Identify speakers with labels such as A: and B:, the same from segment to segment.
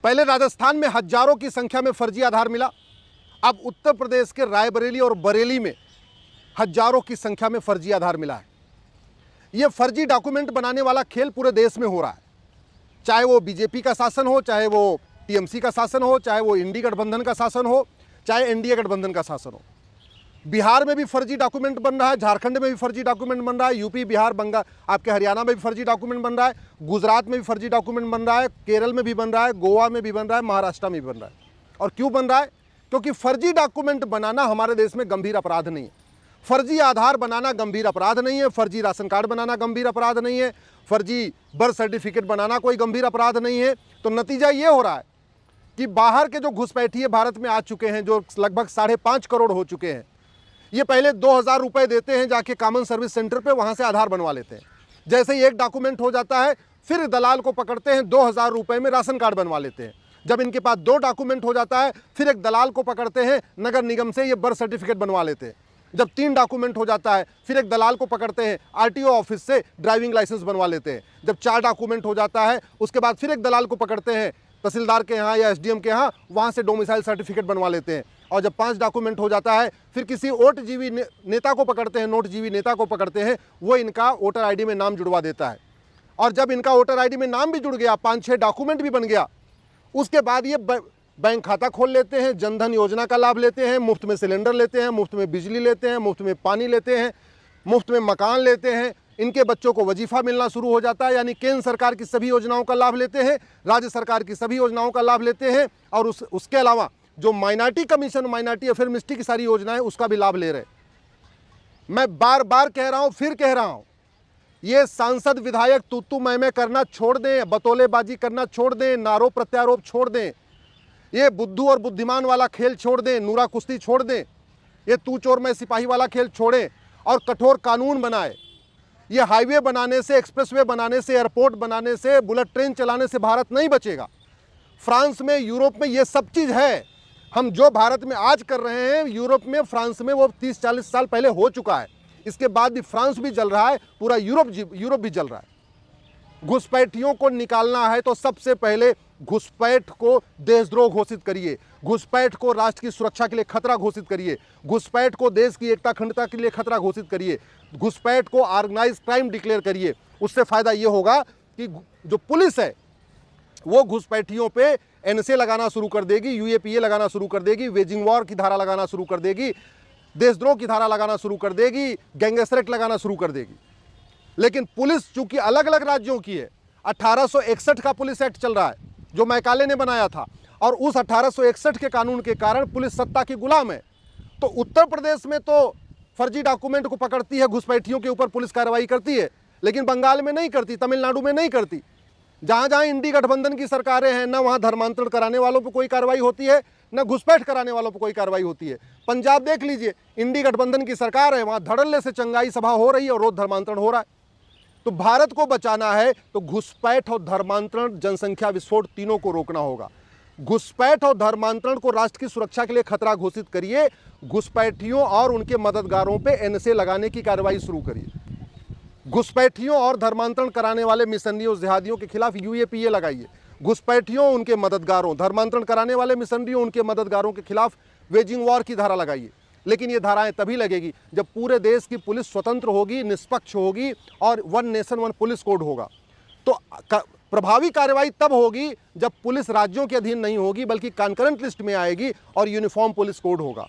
A: पहले राजस्थान में हजारों की संख्या में फर्जी आधार मिला, अब उत्तर प्रदेश के रायबरेली और बरेली में हजारों की संख्या में फर्जी आधार मिला है। यह फर्जी डॉक्यूमेंट बनाने वाला खेल पूरे देश में हो रहा है, चाहे वो बीजेपी का शासन हो, चाहे वो टीएमसी का शासन हो, चाहे वो इंडी गठबंधन का शासन हो, चाहे एनडीए गठबंधन का शासन हो। बिहार में भी फर्जी डॉक्यूमेंट बन रहा है, झारखंड में भी फर्जी डॉक्यूमेंट बन रहा है, यूपी बिहार बंगाल आपके हरियाणा में भी फर्जी डॉक्यूमेंट बन रहा है, गुजरात में भी फर्जी डॉक्यूमेंट बन रहा है, केरल में भी बन रहा है, गोवा में भी बन रहा है, महाराष्ट्र में भी बन रहा है। और क्यों बन रहा है? क्योंकि फर्जी डॉक्यूमेंट बनाना हमारे देश में गंभीर अपराध नहीं है। फर्जी आधार बनाना गंभीर अपराध नहीं है, फर्जी राशन कार्ड बनाना गंभीर अपराध नहीं है, फर्जी बर्थ सर्टिफिकेट बनाना कोई गंभीर अपराध नहीं है। तो नतीजा ये हो रहा है कि बाहर के जो घुसपैठिए भारत में आ चुके हैं, जो लगभग 5.5 करोड़ हो चुके हैं, ये पहले 2000 रुपये देते हैं जाके कॉमन सर्विस सेंटर पे, वहाँ से आधार बनवा लेते हैं। जैसे ही एक डॉक्यूमेंट हो जाता है फिर दलाल को पकड़ते हैं, 2000 रुपये में राशन कार्ड बनवा लेते हैं। जब इनके पास 2 डॉक्यूमेंट हो जाता है फिर एक दलाल को पकड़ते हैं, नगर निगम से ये बर्थ सर्टिफिकेट बनवा लेते हैं। जब 3 डॉक्यूमेंट हो जाता है फिर एक दलाल को पकड़ते हैं, आरटीओ ऑफिस से ड्राइविंग लाइसेंस बनवा लेते हैं। जब 4 डॉक्यूमेंट हो जाता है उसके बाद फिर एक दलाल को पकड़ते हैं, तहसीलदार के यहाँ या एसडीएम के यहाँ, वहाँ से डोमिसाइल सर्टिफिकेट बनवा लेते हैं। और जब 5 डॉक्यूमेंट हो जाता है फिर किसी वोटजीवी नेता को पकड़ते हैं, नोटजीवी नेता को पकड़ते हैं, वो इनका वोटर आईडी में नाम जुड़वा देता है। और जब इनका वोटर आईडी में नाम भी जुड़ गया, 5-6 डॉक्यूमेंट भी बन गया, उसके बाद ये बैंक खाता खोल लेते हैं, जनधन योजना का लाभ लेते हैं, मुफ्त में सिलेंडर लेते हैं, मुफ्त में बिजली लेते हैं, मुफ्त में पानी लेते हैं, मुफ्त में मकान लेते हैं। इनके बच्चों को वजीफा मिलना शुरू हो जाता है, यानी केंद्र सरकार की सभी योजनाओं का लाभ लेते हैं, राज्य सरकार की सभी योजनाओं का लाभ लेते हैं। और उसके अलावा जो minority commission, minority affair ministry की सारी योजनाएं, उसका भी लाभ ले रहे। मैं बार बार कह रहा हूं, फिर कह रहा हूं, ये सांसद विधायक तू मैं करना छोड़ दें, बतौलेबाजी करना छोड़ दें, नारों प्रत्यारोप छोड़ दें, ये बुद्धू और बुद्धिमान वाला खेल छोड़ दें, नूरा कुश्ती छोड़ दें, ये तू चोर मैं सिपाही वाला खेल छोड़ें और कठोर कानून बनाए। ये हाईवे बनाने से, एक्सप्रेसवे बनाने से, एयरपोर्ट बनाने से, बुलेट ट्रेन चलाने से भारत नहीं बचेगा। फ्रांस में, यूरोप में ये सब चीज़ है। हम जो भारत में आज कर रहे हैं, यूरोप में, फ्रांस में वो 30-40 साल पहले हो चुका है। इसके बाद भी फ्रांस भी जल रहा है, पूरा यूरोप भी जल रहा है। घुसपैठियों को निकालना है तो सबसे पहले घुसपैठ को देशद्रोह घोषित करिए, घुसपैठ को राष्ट्र की सुरक्षा के लिए खतरा घोषित करिए, घुसपैठ को देश की एकता अखंडता के लिए खतरा घोषित करिए, घुसपैठ को ऑर्गेनाइज्ड क्राइम डिक्लेयर करिए। उससे फायदा ये होगा कि जो पुलिस है वो घुसपैठियों पे एनएसए लगाना शुरू कर देगी, यूएपीए लगाना शुरू कर देगी, वेजिंग वॉर की धारा लगाना शुरू कर देगी, देशद्रोह की धारा लगाना शुरू कर देगी, गैंगस्टर एक्ट लगाना शुरू कर देगी। लेकिन पुलिस चूंकि अलग अलग राज्यों की है, 1861 का पुलिस एक्ट चल रहा है जो मैकाले ने बनाया था, और उस 1861 के कानून के कारण पुलिस सत्ता की गुलाम है। तो उत्तर प्रदेश में तो फर्जी डॉक्यूमेंट को पकड़ती है, घुसपैठियों के ऊपर पुलिस कार्रवाई करती है, लेकिन बंगाल में नहीं करती, तमिलनाडु में नहीं करती। जहाँ जहाँ इंडी गठबंधन की सरकारें हैं, ना वहाँ धर्मांतरण कराने वालों पर कोई कार्रवाई होती है, ना घुसपैठ कराने वालों पर कोई कार्रवाई होती है। पंजाब देख लीजिए, इंडी गठबंधन की सरकार है, वहाँ धड़ल्ले से चंगाई सभा हो रही है और रोज धर्मांतरण हो रहा है। तो भारत को बचाना है तो घुसपैठ और धर्मांतरण, जनसंख्या विस्फोट तीनों को रोकना होगा। घुसपैठ और धर्मांतरण को राष्ट्र की सुरक्षा के लिए खतरा घोषित करिए, घुसपैठियों और उनके मददगारों पे एनएसए लगाने की कार्रवाई शुरू करिए, घुसपैठियों और धर्मांतरण कराने वाले मिशनरियों, जिहादियों के खिलाफ यूएपीए लगाइए, घुसपैठियों, उनके मददगारों, धर्मांतरण कराने वाले मिशनरियों, उनके मददगारों के खिलाफ वेजिंग वॉर की धारा लगाइए। लेकिन ये धाराएं तभी लगेगी जब पूरे देश की पुलिस स्वतंत्र होगी, निष्पक्ष होगी और 1 नेशन 1 पुलिस कोड होगा। तो प्रभावी कार्रवाई तब होगी जब पुलिस राज्यों के अधीन नहीं होगी बल्कि कॉन्करेंट लिस्ट में आएगी और यूनिफॉर्म पुलिस कोड होगा।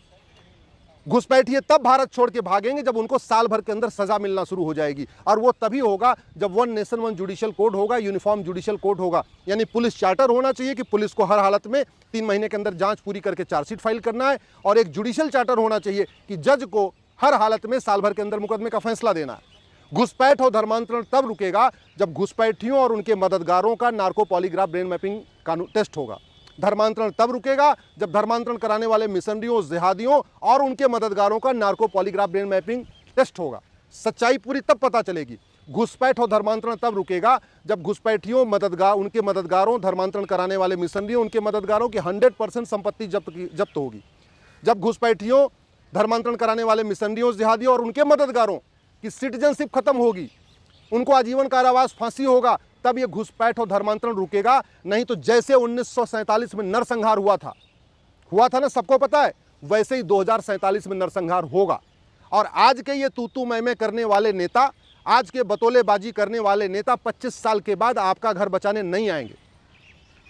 A: घुसपैठिए तब भारत छोड़ के भागेंगे जब उनको साल भर के अंदर सजा मिलना शुरू हो जाएगी, और वो तभी होगा जब 1 नेशन 1 जुडिशियल कोड होगा, यूनिफॉर्म जुडिशियल कोड होगा। यानी पुलिस चार्टर होना चाहिए कि पुलिस को हर हालत में 3 महीने के अंदर जांच पूरी करके चार्जशीट फाइल करना है, और एक जुडिशियल चार्टर होना चाहिए कि जज को हर हालत में साल भर के अंदर मुकदमे का फैसला देना है। घुसपैठ और धर्मांतरण तब रुकेगा जब घुसपैठियों और उनके मददगारों का नार्को पॉलीग्राफ ब्रेन मैपिंग कानून टेस्ट होगा। धर्मांतरण तब रुकेगा जब धर्मांतरण कराने वाले मिशनरियों, जिहादियों और उनके मददगारों का narco polygraph brain mapping test होगा। सच्चाई पूरी तब पता चलेगी। घुसपैठ और धर्मांतरण तब रुकेगा जब घुसपैठियों, उनके मददगारों, धर्मांतरण कराने वाले मिशनरियों, उनके मददगारों की 100% संपत्ति जब्त होगी। जब घुसपैठियों, धर्मांतरण कराने वाले मिशनरियों, जिहादियों और उनके मददगारों की सिटीजनशिप खत्म होगी, उनको आजीवन कारावास, फांसी होगा, तब ये घुसपैठ और धर्मांतरण रुकेगा। नहीं तो जैसे 1947 में नरसंहार हुआ था ना, सबको पता है, वैसे ही 2047 में नरसंहार होगा। और आज के ये तू मैं करने वाले नेता, आज के बतौलेबाजी करने वाले नेता 25 साल के बाद आपका घर बचाने नहीं आएंगे।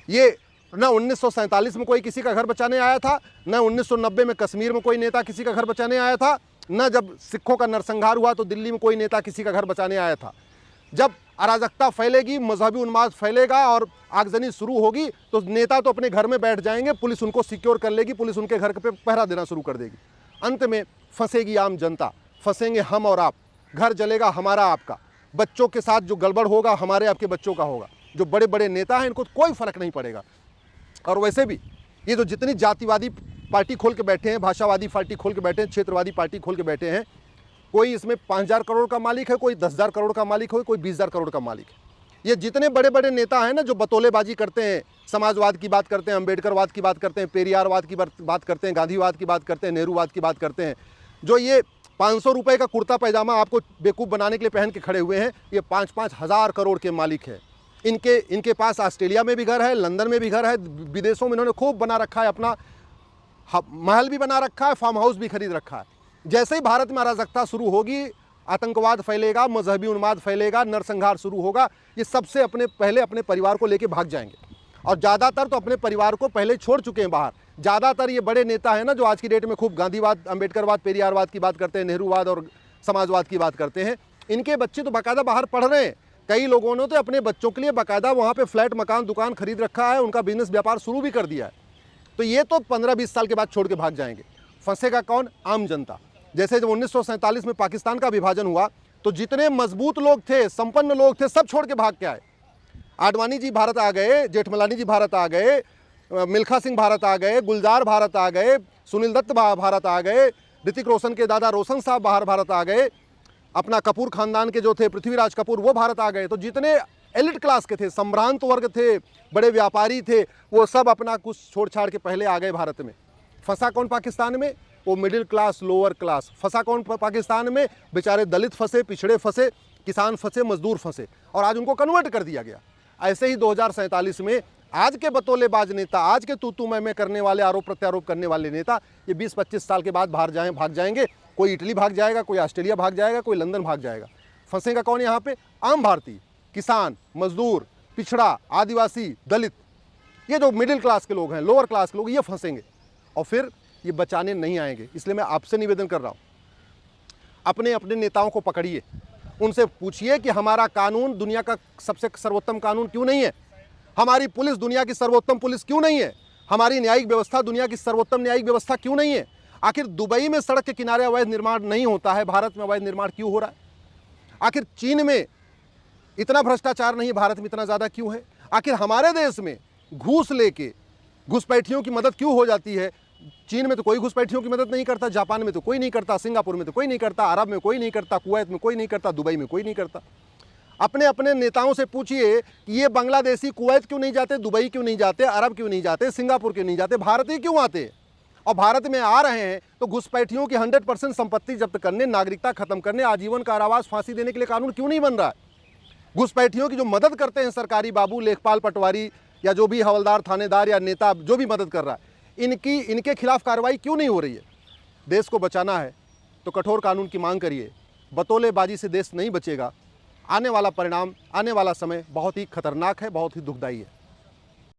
A: ये न 1947 में कोई किसी का घर बचाने आया था, न 1990 में कश्मीर में कोई नेता किसी का घर बचाने आया था, न जब सिखों का नरसंहार हुआ तो दिल्ली में कोई नेता किसी का घर बचाने आया था। जब अराजकता फैलेगी, मजहबी उन्माद फैलेगा और आगजनी शुरू होगी तो नेता तो अपने घर में बैठ जाएंगे, पुलिस उनको सिक्योर कर लेगी, पुलिस उनके घर पे पहरा देना शुरू कर देगी। अंत में फंसेगी आम जनता, फंसेंगे हम और आप, घर जलेगा हमारा आपका, बच्चों के साथ जो गड़बड़ होगा हमारे आपके बच्चों का होगा। जो बड़े बड़े नेता हैं इनको कोई फर्क नहीं पड़ेगा। और वैसे भी ये जो जितनी जातिवादी पार्टी खोल के बैठे हैं, भाषावादी पार्टी खोल के बैठे हैं, क्षेत्रवादी पार्टी खोल के बैठे हैं, कोई इसमें 5,000 करोड़ का मालिक है, कोई 10,000 करोड़ का मालिक है, कोई 20,000 करोड़ का मालिक है। ये जितने बड़े बड़े नेता हैं ना, जो बतौलेबाजी करते हैं, समाजवाद की बात करते हैं, अम्बेडकरवाद की बात करते हैं, पेरियारवाद की बात करते हैं, गांधीवाद की बात करते हैं, नेहरूवाद की बात करते हैं, जो ये 500 रुपये का कुर्ता पैजामा आपको बेवकूफ़ बनाने के लिए पहन के खड़े हुए हैं, ये 5-5 हज़ार करोड़ के मालिक हैं। इनके पास ऑस्ट्रेलिया में भी घर है, लंदन में भी घर है, विदेशों में इन्होंने खूब बना रखा है, अपना महल भी बना रखा है, फार्म हाउस भी खरीद रखा है। जैसे ही भारत में अराजकता शुरू होगी, आतंकवाद फैलेगा, मजहबी उन्माद फैलेगा, नरसंहार शुरू होगा, ये सबसे पहले अपने परिवार को लेके भाग जाएंगे। और ज़्यादातर तो अपने परिवार को पहले छोड़ चुके हैं बाहर। ज़्यादातर ये बड़े नेता हैं ना, जो आज की डेट में खूब गांधीवाद, अम्बेडकरवाद, पेरियारवाद की बात करते हैं, नेहरूवाद और समाजवाद की बात करते हैं, इनके बच्चे तो बाकायदा बाहर पढ़ रहे हैं। कई लोगों ने तो अपने बच्चों के लिए बाकायदा वहाँ पे फ्लैट, मकान, दुकान खरीद रखा है, उनका बिजनेस व्यापार शुरू भी कर दिया है। तो ये तो 15-20 साल के बाद छोड़ के भाग जाएंगे। फंसेगा कौन? आम जनता। जैसे जब 1947 में पाकिस्तान का विभाजन हुआ तो जितने मजबूत लोग थे, संपन्न लोग थे, सब छोड़ के भाग के आए। आडवाणी जी भारत आ गए, जेठमलानी जी भारत आ गए, मिल्खा सिंह भारत आ गए, गुलजार भारत आ गए, सुनील दत्त भारत आ गए, ऋतिक रोशन के दादा रोशन साहब बाहर भारत आ गए, अपना कपूर खानदान के जो थे पृथ्वीराज कपूर वो भारत आ गए। तो जितने एलिट क्लास के थे, संभ्रांत वर्ग थे, बड़े व्यापारी थे, वो सब अपना कुछ छोड़ छाड़ के पहले आ गए भारत में। फंसा कौन पाकिस्तान में? वो मिडिल क्लास, लोअर क्लास। फंसा कौन पाकिस्तान में? बेचारे दलित फंसे, पिछड़े फंसे, किसान फंसे, मजदूर फंसे, और आज उनको कन्वर्ट कर दिया गया। ऐसे ही 2047 में आज के बतौलेबाज नेता, आज के तू मैं करने वाले, आरोप प्रत्यारोप करने वाले नेता, ये 20-25 साल के बाद भाग जाएंगे। कोई इटली भाग जाएगा, कोई ऑस्ट्रेलिया भाग जाएगा, कोई लंदन भाग जाएगा। फंसेगा कौन यहाँ पे? आम भारतीय, किसान, मजदूर, पिछड़ा, आदिवासी, दलित, ये जो मिडिल क्लास के लोग हैं, लोअर क्लास के लोग, ये फंसेंगे और फिर ये बचाने नहीं आएंगे। इसलिए मैं आपसे निवेदन कर रहा हूँ, अपने अपने नेताओं को पकड़िए, उनसे पूछिए कि हमारा कानून दुनिया का सबसे सर्वोत्तम कानून क्यों नहीं है, हमारी पुलिस दुनिया की सर्वोत्तम पुलिस क्यों नहीं है, हमारी न्यायिक व्यवस्था दुनिया की सर्वोत्तम न्यायिक व्यवस्था क्यों नहीं है। आखिर दुबई में सड़क के किनारे अवैध निर्माण नहीं होता है, भारत में अवैध निर्माण क्यों हो रहा है। आखिर चीन में इतना भ्रष्टाचार नहीं, भारत में इतना ज़्यादा क्यों है। आखिर हमारे देश में घूस लेके घुसपैठियों की मदद क्यों हो जाती है। चीन में तो कोई घुसपैठियों की मदद नहीं करता, जापान में तो कोई नहीं करता, सिंगापुर में तो कोई नहीं करता, अरब में कोई नहीं करता, कुवैत में कोई नहीं करता, दुबई में कोई नहीं करता। अपने अपने नेताओं से पूछिए कि ये बांग्लादेशी कुवैत क्यों नहीं जाते, दुबई क्यों नहीं जाते, अरब क्यों नहीं जाते, सिंगापुर क्यों नहीं जाते, भारत ही क्यों आते। और भारत में आ रहे हैं तो घुसपैठियों की 100% संपत्ति जब्त करने, नागरिकता खत्म करने, आजीवन कारावास, फांसी देने के लिए कानून क्यों नहीं बन रहा है। घुसपैठियों की जो मदद करते हैं सरकारी बाबू, लेखपाल, पटवारी या जो भी हवलदार, थानेदार या नेता जो भी मदद कर रहा है, इनके खिलाफ कार्रवाई क्यों नहीं हो रही है। देश को बचाना है तो कठोर कानून की मांग करिए। बतौलेबाजी से देश नहीं बचेगा। आने वाला परिणाम, आने वाला समय बहुत ही खतरनाक है, बहुत ही दुखदायी है।